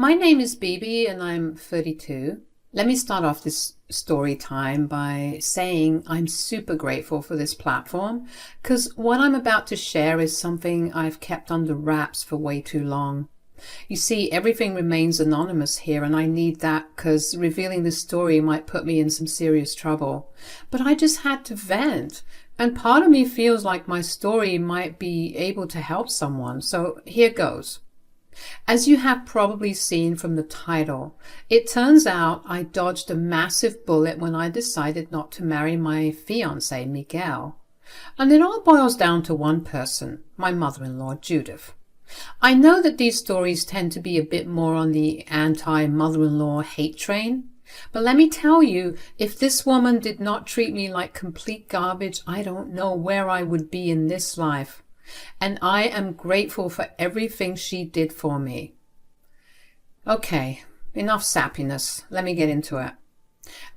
My name is Bibi and I'm 32. Let me start off this story time by saying I'm super grateful for this platform because what I'm about to share is something I've kept under wraps for way too long. You see, everything remains anonymous here and I need that because revealing this story might put me in some serious trouble. But I just had to vent, and part of me feels like my story might be able to help someone, so here goes. As you have probably seen from the title, it turns out I dodged a massive bullet when I decided not to marry my fiancé, Miguel. And it all boils down to one person, my mother-in-law, Judith. I know that these stories tend to be a bit more on the anti-mother-in-law hate train, but let me tell you, if this woman did not treat me like complete garbage, I don't know where I would be in this life. And I am grateful for everything she did for me. Okay, enough sappiness. Let me get into it.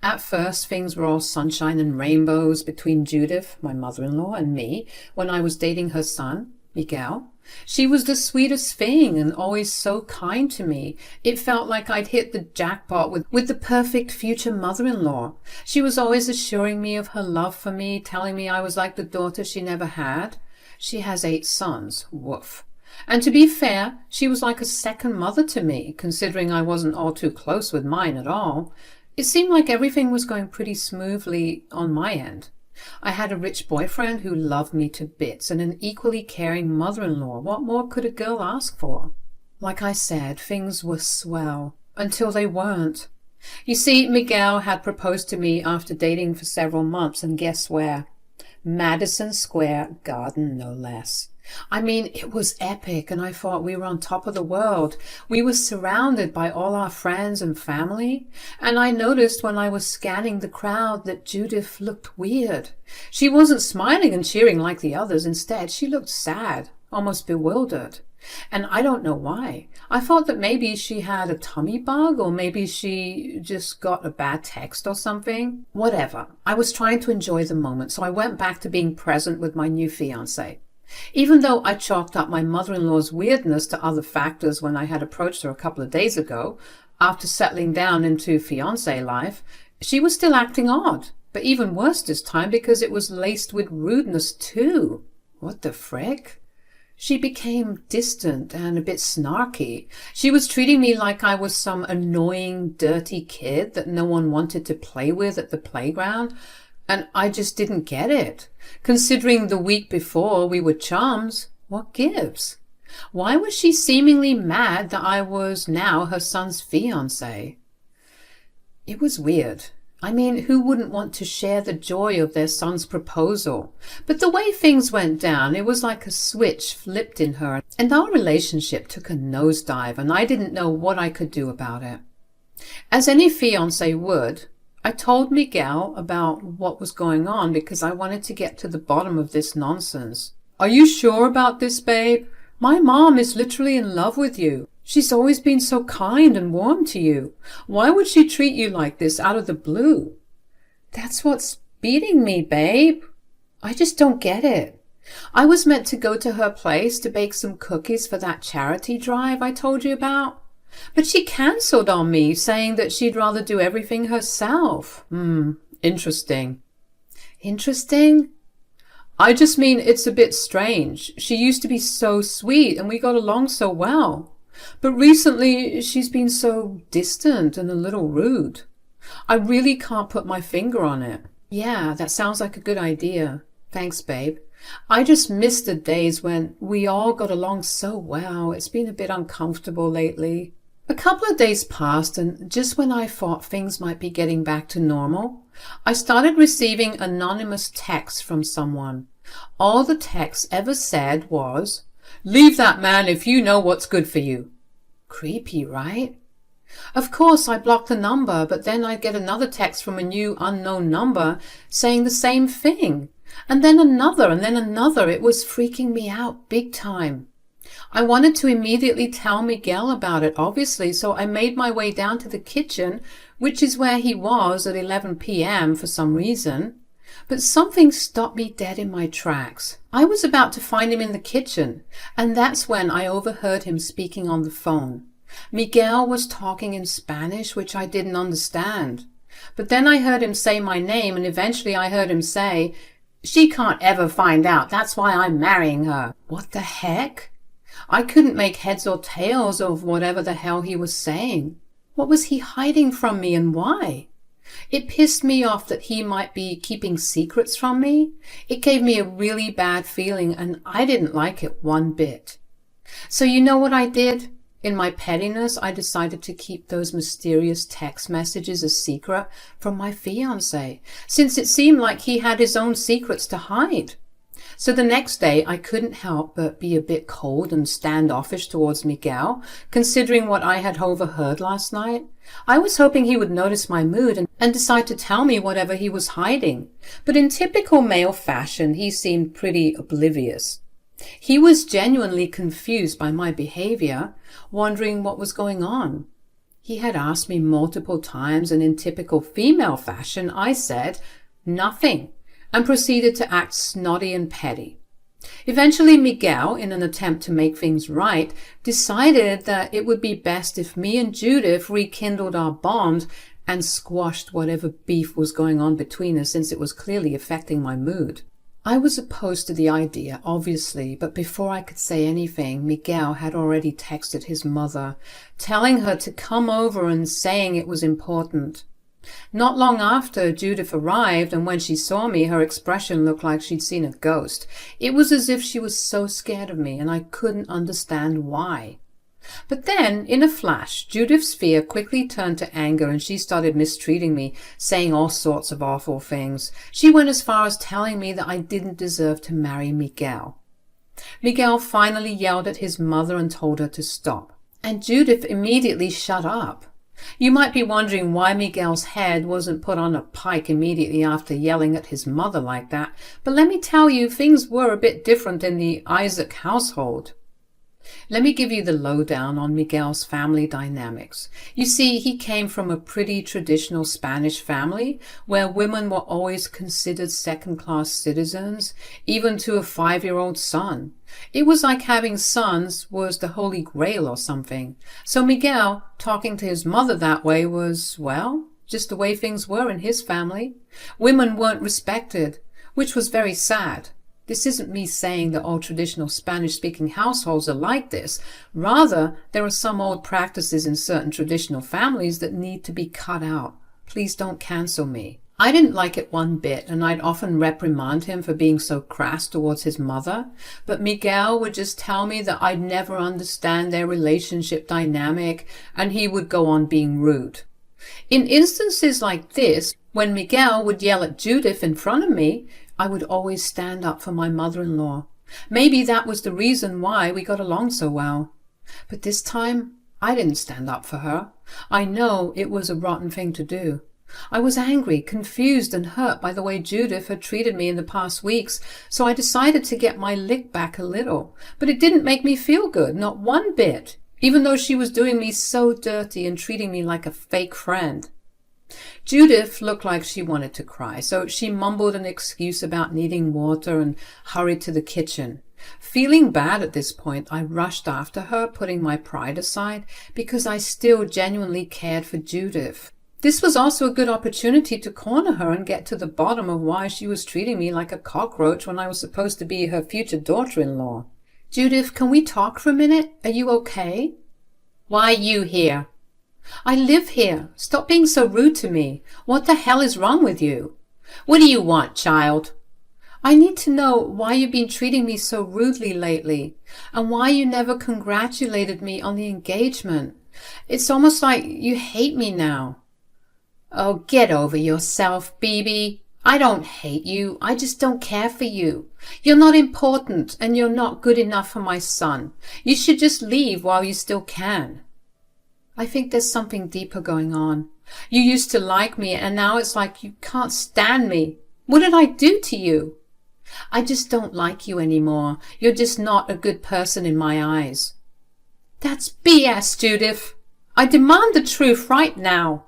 At first, things were all sunshine and rainbows between Judith, my mother-in-law, and me when I was dating her son, Miguel. She was the sweetest thing and always so kind to me. It felt like I'd hit the jackpot with the perfect future mother-in-law. She was always assuring me of her love for me, telling me I was like the daughter she never had. She has 8 sons, woof. And to be fair, she was like a second mother to me, considering I wasn't all too close with mine at all. It seemed like everything was going pretty smoothly on my end. I had a rich boyfriend who loved me to bits and an equally caring mother-in-law. What more could a girl ask for? Like I said, things were swell, until they weren't. You see, Miguel had proposed to me after dating for several months, and guess where? Madison Square Garden, no less. I mean, it was epic, and I thought we were on top of the world. We were surrounded by all our friends and family, and I noticed when I was scanning the crowd that Judith looked weird. She wasn't smiling and cheering like the others. Instead, she looked sad, almost bewildered. And I don't know why. I thought that maybe she had a tummy bug, or maybe she just got a bad text or something. Whatever. I was trying to enjoy the moment, so I went back to being present with my new fiancé. Even though I chalked up my mother-in-law's weirdness to other factors when I had approached her a couple of days ago, after settling down into fiancé life, she was still acting odd. But even worse this time because it was laced with rudeness too. What the frick? She became distant and a bit snarky. She was treating me like I was some annoying, dirty kid that no one wanted to play with at the playground, and I just didn't get it. Considering the week before we were chums, what gives? Why was she seemingly mad that I was now her son's fiancé? It was weird. I mean, who wouldn't want to share the joy of their son's proposal? But the way things went down, it was like a switch flipped in her, and our relationship took a nosedive, and I didn't know what I could do about it. As any fiancé would, I told Miguel about what was going on because I wanted to get to the bottom of this nonsense. Are you sure about this, babe? My mom is literally in love with you. She's always been so kind and warm to you. Why would she treat you like this out of the blue? That's what's beating me, babe. I just don't get it. I was meant to go to her place to bake some cookies for that charity drive I told you about. But she cancelled on me, saying that she'd rather do everything herself. Interesting. Interesting? I just mean it's a bit strange. She used to be so sweet and we got along so well. But recently she's been so distant and a little rude. I really can't put my finger on it. Yeah, that sounds like a good idea. Thanks, babe. I just miss the days when we all got along so well. It's been a bit uncomfortable lately. A couple of days passed, and just when I thought things might be getting back to normal, I started receiving anonymous texts from someone. All the text ever said was, "Leave that man if you know what's good for you." Creepy, right? Of course, I blocked the number, but then I'd get another text from a new unknown number saying the same thing. And then another, and then another. It was freaking me out big time. I wanted to immediately tell Miguel about it, obviously, so I made my way down to the kitchen, which is where he was at 11 p.m. for some reason. But something stopped me dead in my tracks. I was about to find him in the kitchen, and that's when I overheard him speaking on the phone. Miguel was talking in Spanish, which I didn't understand. But then I heard him say my name, and eventually I heard him say, "She can't ever find out, that's why I'm marrying her." What the heck? I couldn't make heads or tails of whatever the hell he was saying. What was he hiding from me and why? It pissed me off that he might be keeping secrets from me. It gave me a really bad feeling and I didn't like it one bit. So you know what I did? In my pettiness, I decided to keep those mysterious text messages a secret from my fiancé, since it seemed like he had his own secrets to hide. So the next day, I couldn't help but be a bit cold and standoffish towards Miguel, considering what I had overheard last night. I was hoping he would notice my mood and decide to tell me whatever he was hiding. But in typical male fashion, he seemed pretty oblivious. He was genuinely confused by my behavior, wondering what was going on. He had asked me multiple times, and in typical female fashion, I said nothing, and proceeded to act snotty and petty. Eventually, Miguel, in an attempt to make things right, decided that it would be best if me and Judith rekindled our bond and squashed whatever beef was going on between us, since it was clearly affecting my mood. I was opposed to the idea, obviously, but before I could say anything, Miguel had already texted his mother, telling her to come over and saying it was important. Not long after, Judith arrived, and when she saw me, her expression looked like she'd seen a ghost. It was as if she was so scared of me, and I couldn't understand why. But then, in a flash, Judith's fear quickly turned to anger, and she started mistreating me, saying all sorts of awful things. She went as far as telling me that I didn't deserve to marry Miguel. Miguel finally yelled at his mother and told her to stop, and Judith immediately shut up. You might be wondering why Miguel's head wasn't put on a pike immediately after yelling at his mother like that, but let me tell you, things were a bit different in the Isaac household. Let me give you the lowdown on Miguel's family dynamics. You see, he came from a pretty traditional Spanish family where women were always considered second-class citizens, even to a 5-year-old son. It was like having sons was the Holy Grail or something. So Miguel, talking to his mother that way was, well, just the way things were in his family. Women weren't respected, which was very sad. This isn't me saying that all traditional Spanish-speaking households are like this. Rather, there are some old practices in certain traditional families that need to be cut out. Please don't cancel me. I didn't like it one bit, and I'd often reprimand him for being so crass towards his mother, but Miguel would just tell me that I'd never understand their relationship dynamic, and he would go on being rude. In instances like this, when Miguel would yell at Judith in front of me, I would always stand up for my mother-in-law. Maybe that was the reason why we got along so well. But this time, I didn't stand up for her. I know it was a rotten thing to do. I was angry, confused, and hurt by the way Judith had treated me in the past weeks, so I decided to get my lick back a little. But it didn't make me feel good, not one bit, even though she was doing me so dirty and treating me like a fake friend. Judith looked like she wanted to cry, so she mumbled an excuse about needing water and hurried to the kitchen. Feeling bad at this point, I rushed after her, putting my pride aside, because I still genuinely cared for Judith. This was also a good opportunity to corner her and get to the bottom of why she was treating me like a cockroach when I was supposed to be her future daughter-in-law. "Judith, can we talk for a minute? Are you okay?" "Why are you here?" "I live here. Stop being so rude to me. What the hell is wrong with you?" "What do you want, child?" "I need to know why you've been treating me so rudely lately, and why you never congratulated me on the engagement. It's almost like you hate me now." "Oh, get over yourself, Bibi. I don't hate you. I just don't care for you. You're not important, and you're not good enough for my son. You should just leave while you still can." "I think there's something deeper going on. You used to like me, and now it's like you can't stand me. What did I do to you?" "I just don't like you anymore. You're just not a good person in my eyes." "That's BS, Judith. I demand the truth right now."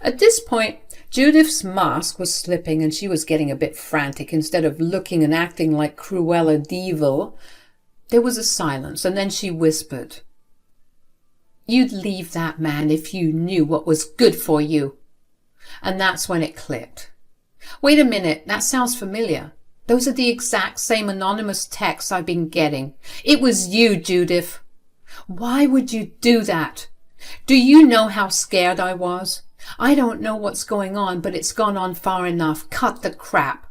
At this point, Judith's mask was slipping and she was getting a bit frantic instead of looking and acting like Cruella de Vil. There was a silence, and then she whispered, You'd leave that man if you knew what was good for you. And that's when it clicked. Wait a minute, that sounds familiar. Those are the exact same anonymous texts I've been getting. It was you, Judith. Why would you do that? Do you know how scared I was? I don't know what's going on, but it's gone on far enough. Cut the crap.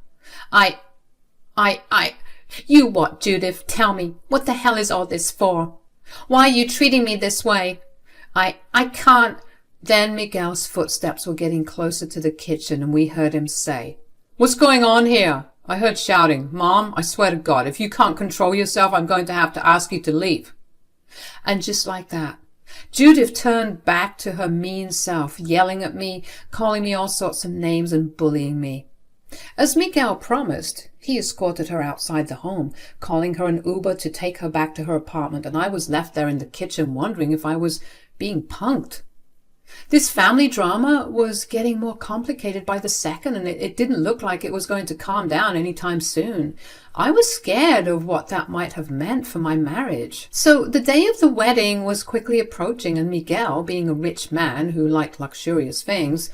You what, Judith? Tell me, what the hell is all this for? Why are you treating me this way? I can't. Then Miguel's footsteps were getting closer to the kitchen, and we heard him say, "What's going on here?" I heard shouting, "Mom, I swear to God, if you can't control yourself, I'm going to have to ask you to leave." And just like that, Judith turned back to her mean self, yelling at me, calling me all sorts of names and bullying me. As Miguel promised, he escorted her outside the home, calling her an Uber to take her back to her apartment, and I was left there in the kitchen wondering if I was being punked. This family drama was getting more complicated by the second, and it didn't look like it was going to calm down anytime soon. I was scared of what that might have meant for my marriage. So the day of the wedding was quickly approaching, and Miguel, being a rich man who liked luxurious things,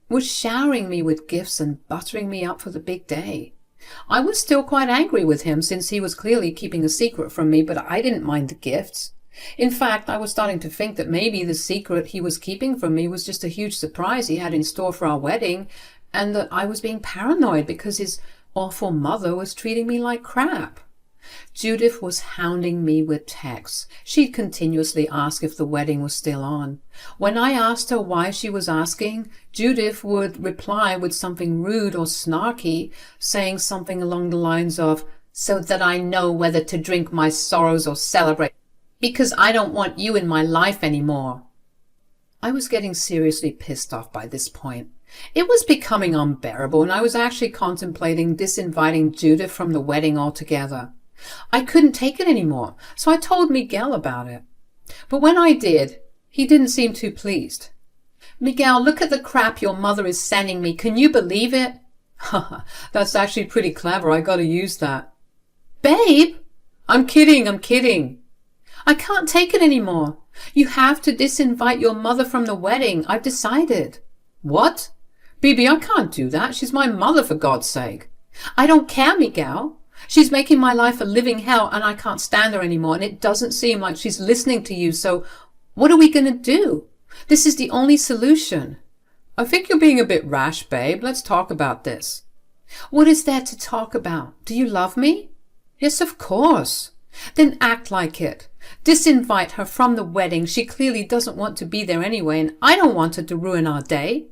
was showering me with gifts and buttering me up for the big day. I was still quite angry with him since he was clearly keeping a secret from me, but I didn't mind the gifts. In fact, I was starting to think that maybe the secret he was keeping from me was just a huge surprise he had in store for our wedding, and that I was being paranoid because his awful mother was treating me like crap. Judith was hounding me with texts. She'd continuously ask if the wedding was still on. When I asked her why she was asking, Judith would reply with something rude or snarky, saying something along the lines of, "So that I know whether to drink my sorrows or celebrate, because I don't want you in my life anymore." I was getting seriously pissed off by this point. It was becoming unbearable, and I was actually contemplating disinviting Judith from the wedding altogether. I couldn't take it anymore, so I told Miguel about it. But when I did, he didn't seem too pleased. "Miguel, look at the crap your mother is sending me. Can you believe it?" That's actually pretty clever. I gotta use that. "Babe!" I'm kidding. "I can't take it anymore. You have to disinvite your mother from the wedding. I've decided." "What? Bibi, I can't do that. She's my mother, for God's sake." "I don't care, Miguel. She's making my life a living hell, and I can't stand her anymore, and it doesn't seem like she's listening to you, so what are we going to do? This is the only solution." "I think you're being a bit rash, babe. Let's talk about this." "What is there to talk about? Do you love me?" "Yes, of course." "Then act like it. Disinvite her from the wedding. She clearly doesn't want to be there anyway, and I don't want her to ruin our day."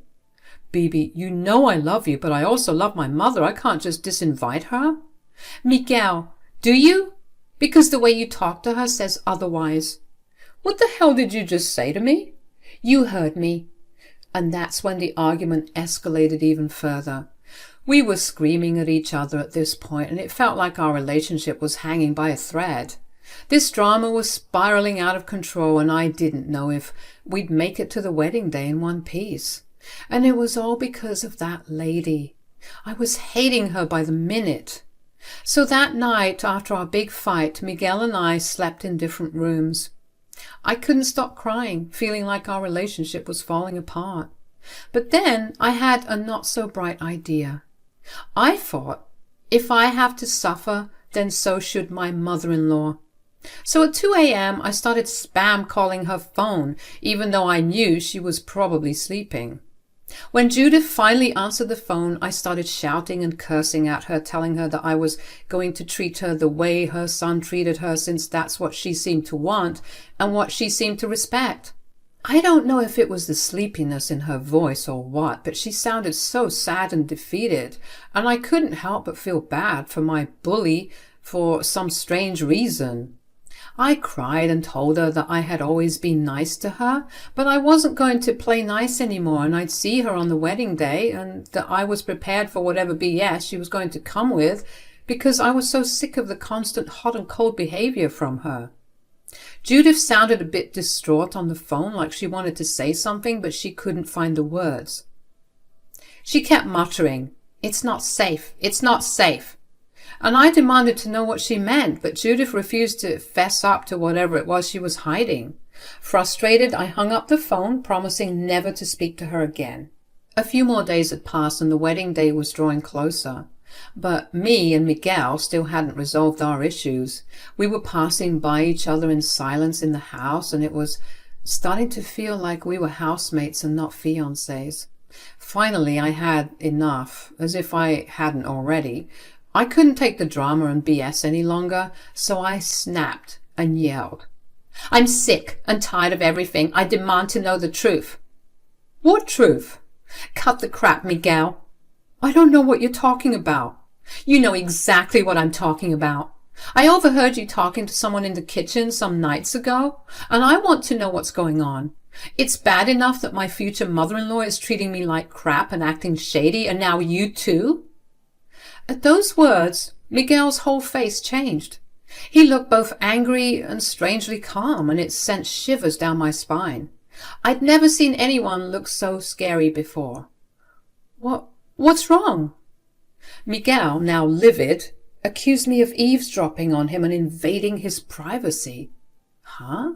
"Bibi, you know I love you, but I also love my mother. I can't just disinvite her." "Miguel, do you? Because the way you talk to her says otherwise." "What the hell did you just say to me?" "You heard me." And that's when the argument escalated even further. We were screaming at each other at this point, and it felt like our relationship was hanging by a thread. This drama was spiraling out of control, and I didn't know if we'd make it to the wedding day in one piece. And it was all because of that lady. I was hating her by the minute. So that night, after our big fight, Miguel and I slept in different rooms. I couldn't stop crying, feeling like our relationship was falling apart. But then I had a not-so-bright idea. I thought, if I have to suffer, then so should my mother-in-law. So at 2 a.m. I started spam calling her phone, even though I knew she was probably sleeping. When Judith finally answered the phone, I started shouting and cursing at her, telling her that I was going to treat her the way her son treated her, since that's what she seemed to want and what she seemed to respect. I don't know if it was the sleepiness in her voice or what, but she sounded so sad and defeated, and I couldn't help but feel bad for my bully for some strange reason. I cried and told her that I had always been nice to her, but I wasn't going to play nice anymore, and I'd see her on the wedding day, and that I was prepared for whatever BS she was going to come with, because I was so sick of the constant hot and cold behavior from her. Judith sounded a bit distraught on the phone, like she wanted to say something, but she couldn't find the words. She kept muttering, "It's not safe, it's not safe." And I demanded to know what she meant, but Judith refused to fess up to whatever it was she was hiding. Frustrated, I hung up the phone, promising never to speak to her again. A few more days had passed and the wedding day was drawing closer. But me and Miguel still hadn't resolved our issues. We were passing by each other in silence in the house, and it was starting to feel like we were housemates and not fiancés. Finally, I had enough, as if I hadn't already. I couldn't take the drama and BS any longer, so I snapped and yelled. I'm sick and tired of everything. I demand to know the truth. What truth? Cut the crap, Miguel. I don't know what you're talking about. You know exactly what I'm talking about. I overheard you talking to someone in the kitchen some nights ago, and I want to know what's going on. It's bad enough that my future mother-in-law is treating me like crap and acting shady, and now you too? At those words, Miguel's whole face changed. He looked both angry and strangely calm, and it sent shivers down my spine. I'd never seen anyone look so scary before. What's wrong? Miguel, now livid, accused me of eavesdropping on him and invading his privacy. Huh?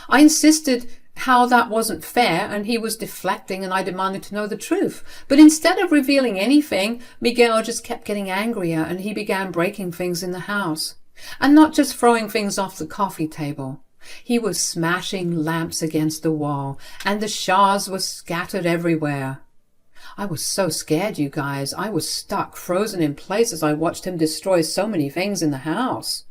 I insisted how that wasn't fair, and he was deflecting, and I demanded to know the truth. But instead of revealing anything, Miguel just kept getting angrier, and he began breaking things in the house. And not just throwing things off the coffee table. He was smashing lamps against the wall, and the shards were scattered everywhere. I was so scared, you guys. I was stuck, frozen in place as I watched him destroy so many things in the house.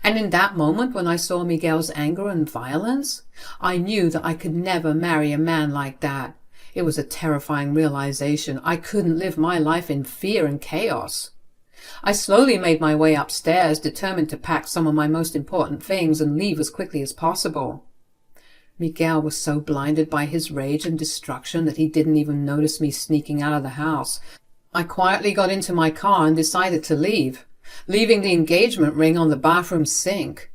And in that moment, when I saw Miguel's anger and violence, I knew that I could never marry a man like that. It was a terrifying realization. I couldn't live my life in fear and chaos. I slowly made my way upstairs, determined to pack some of my most important things and leave as quickly as possible. Miguel was so blinded by his rage and destruction that he didn't even notice me sneaking out of the house. I quietly got into my car and decided to leave, leaving the engagement ring on the bathroom sink.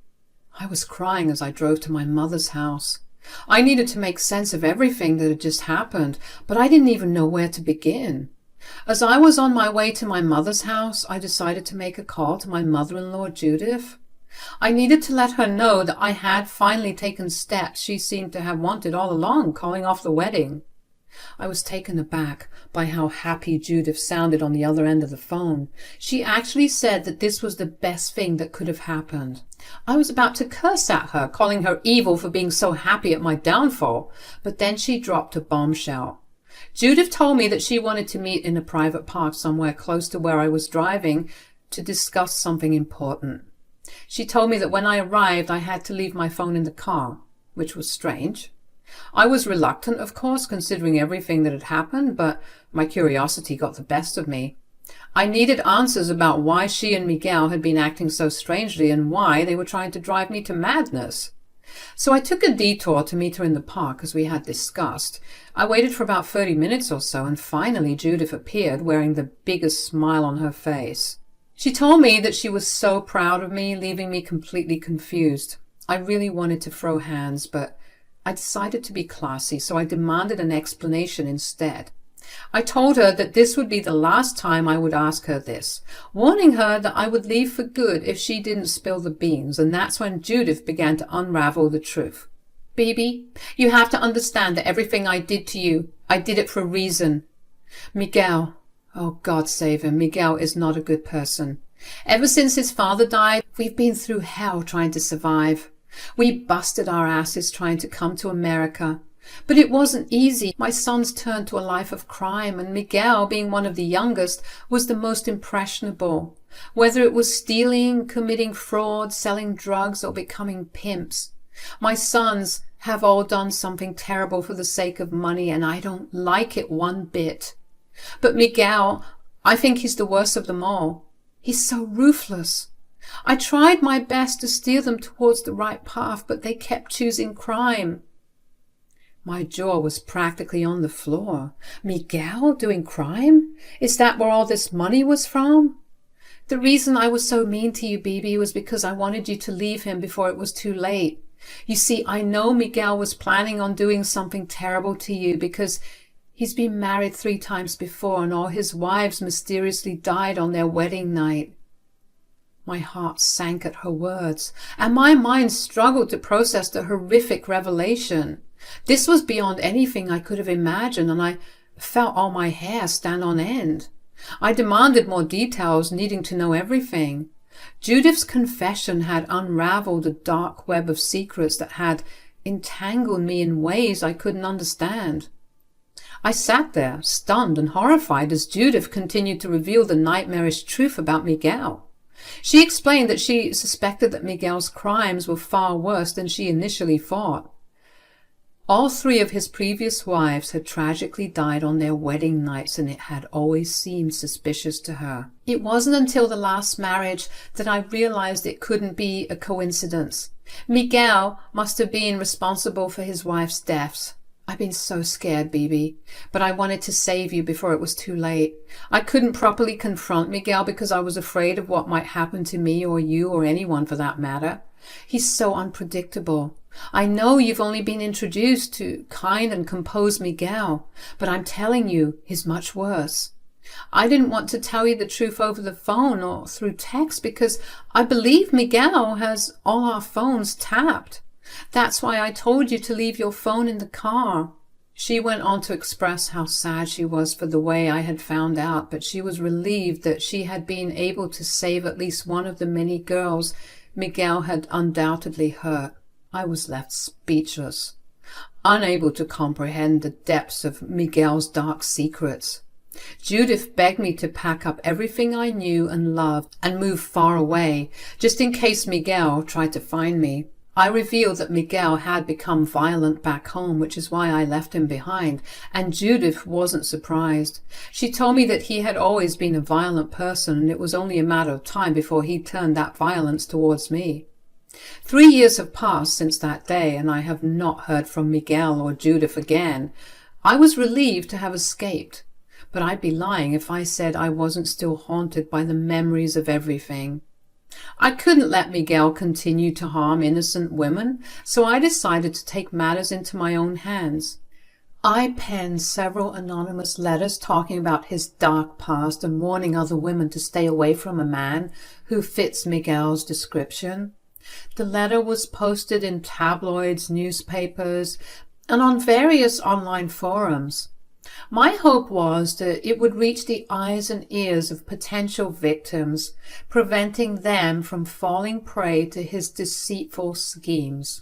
I was crying as I drove to my mother's house. I needed to make sense of everything that had just happened, but I didn't even know where to begin. As I was on my way to my mother's house, I decided to make a call to my mother-in-law, Judith. I needed to let her know that I had finally taken steps she seemed to have wanted all along, calling off the wedding. I was taken aback by how happy Judith sounded on the other end of the phone. She actually said that this was the best thing that could have happened. I was about to curse at her, calling her evil for being so happy at my downfall, but then she dropped a bombshell. Judith told me that she wanted to meet in a private park somewhere close to where I was driving to discuss something important. She told me that when I arrived, I had to leave my phone in the car, which was strange. I was reluctant, of course, considering everything that had happened, but my curiosity got the best of me. I needed answers about why she and Miguel had been acting so strangely and why they were trying to drive me to madness. So I took a detour to meet her in the park, as we had discussed. I waited for about 30 minutes or so, and finally Judith appeared, wearing the biggest smile on her face. She told me that she was so proud of me, leaving me completely confused. I really wanted to throw hands, but I decided to be classy, so I demanded an explanation instead. I told her that this would be the last time I would ask her this, warning her that I would leave for good if she didn't spill the beans, and that's when Judith began to unravel the truth. Bibi, you have to understand that everything I did to you, I did it for a reason. Miguel, oh God save him, Miguel is not a good person. Ever since his father died, we've been through hell trying to survive. We busted our asses trying to come to America. But it wasn't easy. My sons turned to a life of crime, and Miguel, being one of the youngest, was the most impressionable. Whether it was stealing, committing fraud, selling drugs, or becoming pimps. My sons have all done something terrible for the sake of money, and I don't like it one bit. But Miguel, I think he's the worst of them all. He's so ruthless. I tried my best to steer them towards the right path, but they kept choosing crime. My jaw was practically on the floor. Miguel doing crime? Is that where all this money was from? The reason I was so mean to you, Bibi, was because I wanted you to leave him before it was too late. You see, I know Miguel was planning on doing something terrible to you because he's been married 3 times before and all his wives mysteriously died on their wedding night. My heart sank at her words, and my mind struggled to process the horrific revelation. This was beyond anything I could have imagined, and I felt all my hair stand on end. I demanded more details, needing to know everything. Judith's confession had unraveled a dark web of secrets that had entangled me in ways I couldn't understand. I sat there, stunned and horrified, as Judith continued to reveal the nightmarish truth about Miguel. She explained that she suspected that Miguel's crimes were far worse than she initially thought. All 3 of his previous wives had tragically died on their wedding nights, and it had always seemed suspicious to her. It wasn't until the last marriage that I realized it couldn't be a coincidence. Miguel must have been responsible for his wife's deaths. I've been so scared, Bibi, but I wanted to save you before it was too late. I couldn't properly confront Miguel because I was afraid of what might happen to me or you or anyone for that matter. He's so unpredictable. I know you've only been introduced to kind and composed Miguel, but I'm telling you, he's much worse. I didn't want to tell you the truth over the phone or through text because I believe Miguel has all our phones tapped. That's why I told you to leave your phone in the car. She went on to express how sad she was for the way I had found out, but she was relieved that she had been able to save at least one of the many girls Miguel had undoubtedly hurt. I was left speechless, unable to comprehend the depths of Miguel's dark secrets. Judith begged me to pack up everything I knew and loved and move far away, just in case Miguel tried to find me. I revealed that Miguel had become violent back home, which is why I left him behind, and Judith wasn't surprised. She told me that he had always been a violent person, and it was only a matter of time before he turned that violence towards me. 3 years have passed since that day, and I have not heard from Miguel or Judith again. I was relieved to have escaped, but I'd be lying if I said I wasn't still haunted by the memories of everything. I couldn't let Miguel continue to harm innocent women, so I decided to take matters into my own hands. I penned several anonymous letters talking about his dark past and warning other women to stay away from a man who fits Miguel's description. The letter was posted in tabloids, newspapers, and on various online forums. My hope was that it would reach the eyes and ears of potential victims, preventing them from falling prey to his deceitful schemes.